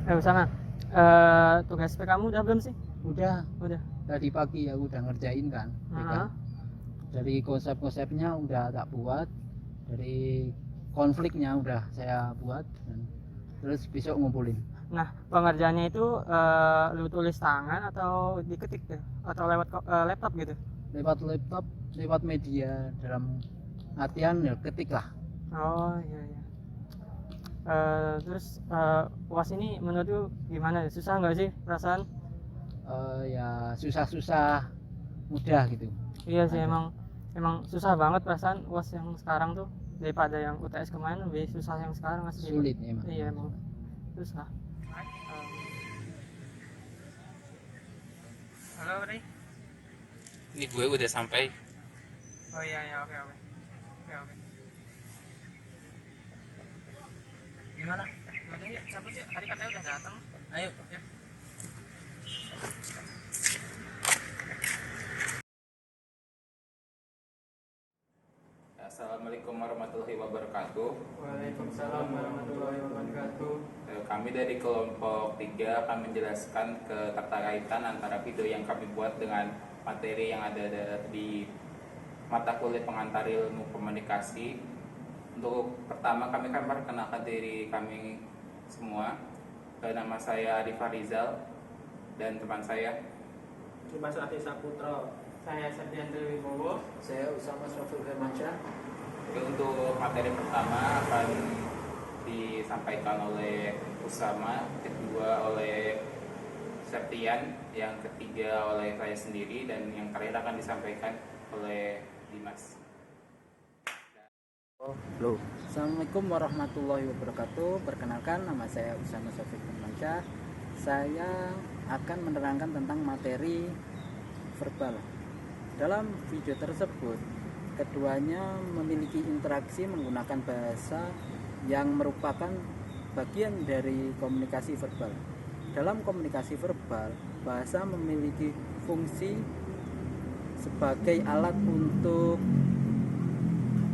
Usama, tugas SP kamu udah belum sih? Udah, Udah. tadi pagi aku udah ngerjain kan, Heeh. dari konsep-konsepnya udah tak buat, dari konfliknya udah saya buat, dan terus besok ngumpulin. Nah, pengerjaannya itu lu tulis tangan atau diketik tuh? Atau lewat laptop gitu? Lewat laptop, lewat media, dalam artian ya ketik lah. Oh iya iya. Terus UAS ini menurut lu gimana? Susah nggak sih perasaan? Ya susah-susah, mudah gitu. Iya sih, Ada. emang susah banget perasaan UAS yang sekarang tuh daripada yang UTS kemarin, lebih susah yang sekarang asli. Sulit emang. Iya emang susah. Halo Ri. Ini gue udah sampai. Oh iya iya, oke oke. Oke oke. Gimana? Udah yuk, cabut yuk. Tadi katanya udah datang. Ayo. Ya. Assalamualaikum warahmatullahi wabarakatuh. Waalaikumsalam warahmatullahi wabarakatuh. Kami dari kelompok 3 akan menjelaskan keterkaitan antara video yang kami buat dengan materi yang ada di mata kuliah pengantar ilmu komunikasi. Untuk pertama kami akan perkenalkan diri kami semua. Nama saya Arif Rizal dan teman saya Dimas Adi Saputra. Saya Sadiandra Wibowo. Saya Usama Sraful Firmansyah. Untuk materi pertama akan disampaikan oleh Usama, kedua oleh Septian, yang ketiga oleh saya sendiri, dan yang terakhir akan disampaikan oleh Dimas. Halo, Assalamualaikum warahmatullahi wabarakatuh. Perkenalkan, nama saya Usama Sraful Firmansyah. Saya akan menerangkan tentang materi verbal. Dalam video tersebut, keduanya memiliki interaksi menggunakan bahasa yang merupakan bagian dari komunikasi verbal. Dalam komunikasi verbal, bahasa memiliki fungsi sebagai alat untuk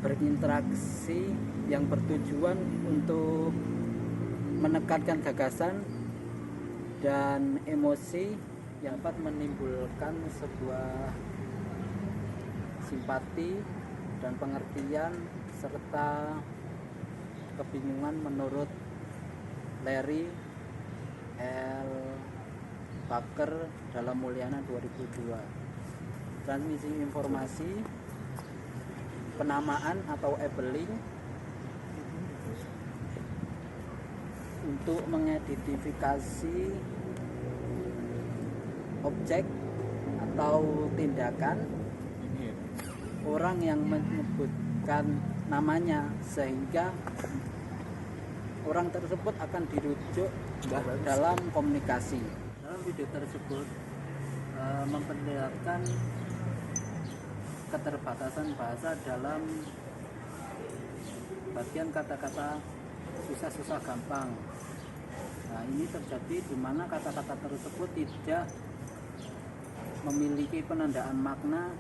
berinteraksi yang bertujuan untuk menekankan gagasan dan emosi yang dapat menimbulkan sebuah simpati dan pengertian serta kebingungan menurut Larry L. Parker dalam Mulyana 2002. Transmisi informasi, penamaan atau labeling untuk mengidentifikasi objek atau tindakan orang yang menyebutkan namanya, sehingga orang tersebut akan dirujuk dalam komunikasi. Dalam video tersebut memperlihatkan keterbatasan bahasa dalam bagian kata-kata susah-susah gampang. Nah, ini terjadi di mana kata-kata tersebut tidak memiliki penandaan makna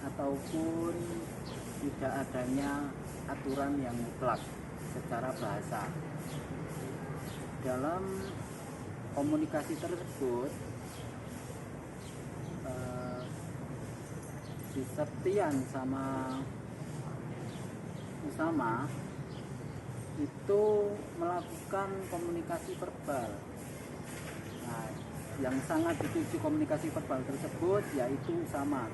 ataupun tidak adanya aturan yang mutlak secara bahasa. Dalam komunikasi tersebut, si Septian sama Usama itu melakukan komunikasi verbal. Nah, yang sangat dituju komunikasi verbal tersebut yaitu Usama.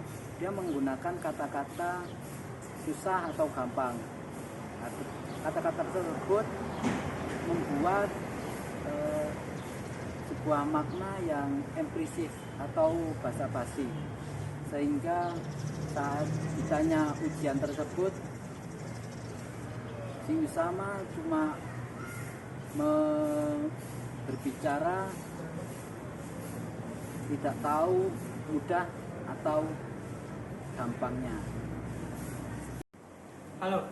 Dia menggunakan kata-kata susah atau gampang. Nah, kata-kata tersebut membuat sebuah makna yang implisit atau basa-basi, sehingga saat ditanya ujian tersebut, si Usama cuma berbicara tidak tahu mudah atau gampangnya. Halo,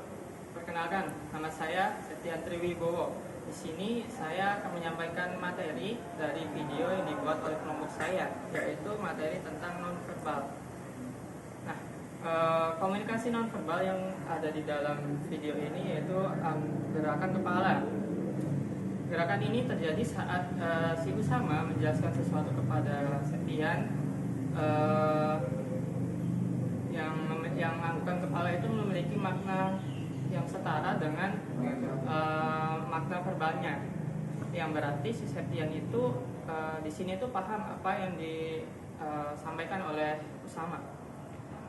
perkenalkan, nama saya Setian Triwibowo. Di sini saya akan menyampaikan materi dari video yang dibuat oleh kelompok saya, yaitu materi tentang nonverbal. Nah, komunikasi nonverbal yang ada di dalam video ini yaitu gerakan kepala. Gerakan ini terjadi saat si Usama menjelaskan sesuatu kepada Septian, yang anggukan kepala itu memiliki makna yang setara dengan makna verbalnya, yang berarti si Septian itu di sini tuh paham apa yang disampaikan oleh Usama.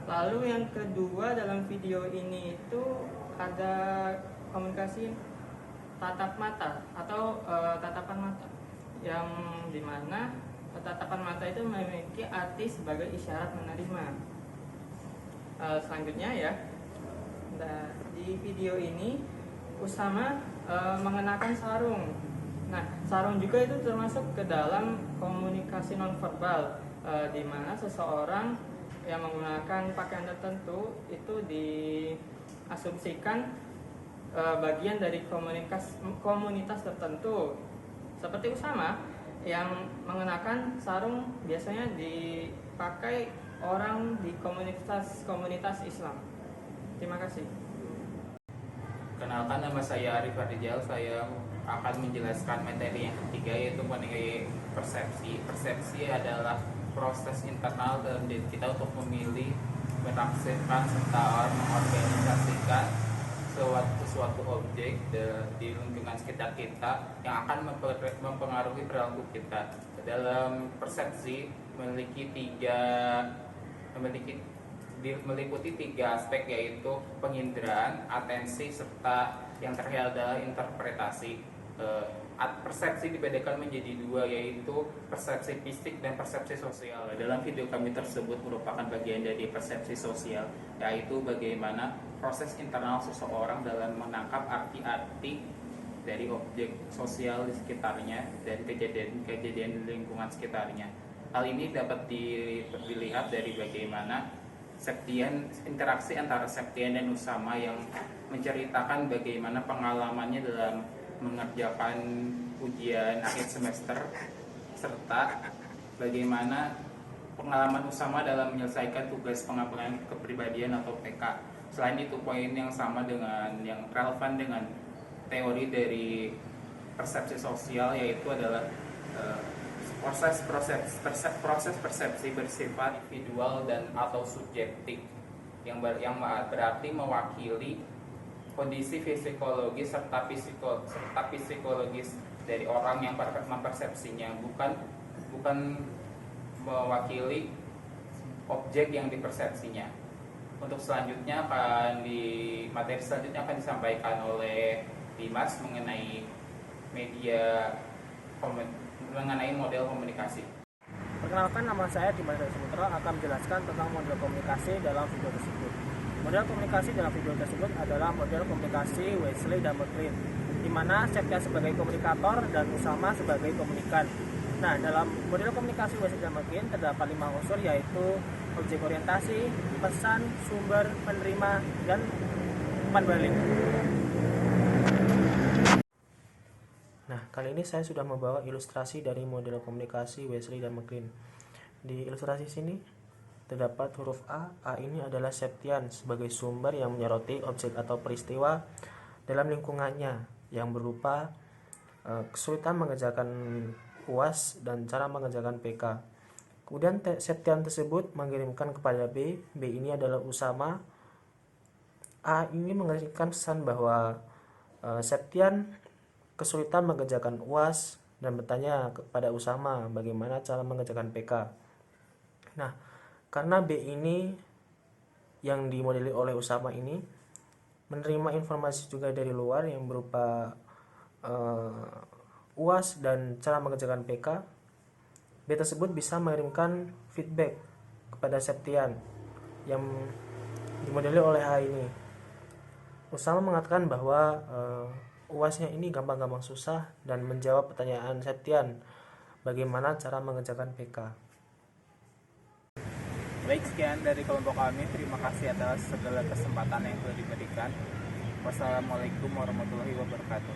Lalu yang kedua, dalam video ini itu ada komunikasi tatap mata atau tatapan mata, yang dimana tatapan mata itu memiliki arti sebagai isyarat menerima. Selanjutnya ya, nah, di video ini Usama mengenakan sarung. Nah, sarung juga itu termasuk ke dalam komunikasi nonverbal, di mana seseorang yang menggunakan pakaian tertentu itu diasumsikan bagian dari komunitas tertentu. Seperti Usama yang mengenakan sarung biasanya dipakai orang di komunitas Islam. Terima kasih. Kenalkan, nama saya Arif Ardijal. Saya akan menjelaskan materi yang ketiga, yaitu mengenai persepsi. Persepsi adalah proses internal dalam diri kita untuk memilih, menafsirkan, serta mengorganisasikan suatu objek di lingkungan sekitar kita yang akan mempengaruhi perilaku kita. Dalam persepsi meliputi tiga aspek, yaitu penginderaan, atensi, serta yang terakhir adalah interpretasi. Persepsi dibedakan menjadi dua, yaitu persepsi fisik dan persepsi sosial. Dalam video kami tersebut merupakan bagian dari persepsi sosial, yaitu bagaimana proses internal seseorang dalam menangkap arti-arti dari objek sosial di sekitarnya dan kejadian di lingkungan sekitarnya. Hal ini dapat dilihat dari bagaimana interaksi antara Septian dan Usama yang menceritakan bagaimana pengalamannya dalam mengerjakan ujian akhir semester, serta bagaimana pengalaman Usama dalam menyelesaikan tugas pengembangan kepribadian atau PK. Selain itu, poin yang sama dengan yang relevan dengan teori dari persepsi sosial, yaitu adalah proses persepsi bersifat individual dan atau subjektif, yang berarti mewakili kondisi fisikologis serta psikologis dari orang yang mempersepsinya, bukan mewakili objek yang dipersepsinya. Untuk selanjutnya materi selanjutnya akan disampaikan oleh Dimas mengenai model komunikasi. Perkenalkan, nama saya Dimas Saputra akan menjelaskan tentang model komunikasi dalam video tersebut. Model komunikasi dalam video tersebut adalah model komunikasi Wesley dan McLean, di mana Septian sebagai komunikator dan Usama sebagai komunikan. Nah, dalam model komunikasi Wesley dan McLean terdapat 5 unsur, yaitu objek orientasi, pesan, sumber, penerima, dan umpan balik. Nah, kali ini saya sudah membawa ilustrasi dari model komunikasi Wesley dan McLean. Di ilustrasi sini terdapat huruf A. A ini adalah Septian sebagai sumber yang menyoroti objek atau peristiwa dalam lingkungannya yang berupa kesulitan mengerjakan UAS dan cara mengerjakan PK. Kemudian Septian tersebut mengirimkan kepada B. B ini adalah Usama. A ini mengirimkan pesan bahwa Septian kesulitan mengerjakan UAS dan bertanya kepada Usama bagaimana cara mengerjakan PK. Nah, karena B ini yang dimodeli oleh Usama ini menerima informasi juga dari luar yang berupa UAS dan cara mengerjakan PK, B tersebut bisa mengirimkan feedback kepada Septian yang dimodeli oleh A ini. Usama mengatakan bahwa UASnya ini gampang-gampang susah dan menjawab pertanyaan Septian bagaimana cara mengerjakan PK. Baik, sekian dari kelompok kami. Terima kasih atas segala kesempatan yang telah diberikan. Wassalamualaikum warahmatullahi wabarakatuh.